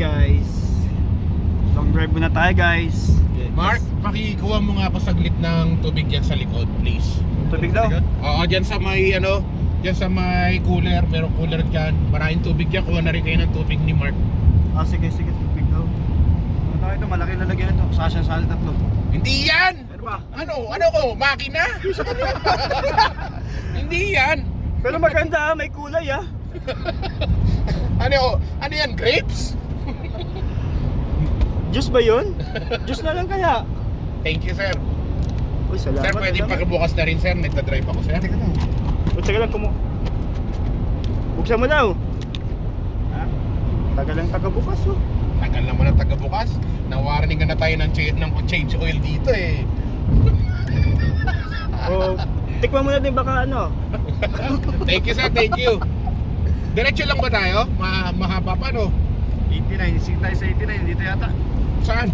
guys. Long drive muna tayo guys. Mark, pakikuha mo nga ako saglit ng tubig dyan sa likod, please. Tubig daw? Oo, dyan sa may dyan sa may cooler, merong cooler dyan. Maraming tubig dyan, kuha na rin kayo ng tubig ni Mark. Ah sige, tubig daw. Ano tayo ito? Malaki lalagyan ito. Sasya sa tatlo. Hindi yan! Ano ba? Ano ko? Makina? Hindi yan! Pero maganda may kulay ah. Ano yan? Grapes? Juice ba yun? Juice na lang kaya? Thank you, sir. Uy, salamat. Sir, pwede salamat. pagbukas na rin, sir. Nagdadrive ako, sir. Teka lang. Teka lang buksan mo daw. Ha? Tagal lang taga-bukas oh. Tagal naman ang taga-bukas. Na-warning na tayo ng change oil dito eh. Oh, tikman mo na din baka ano. Thank you, sir. Thank you. Diretso lang ba tayo? Mahaba pa, no? 89, tayo sa 89 dito yata. Saan?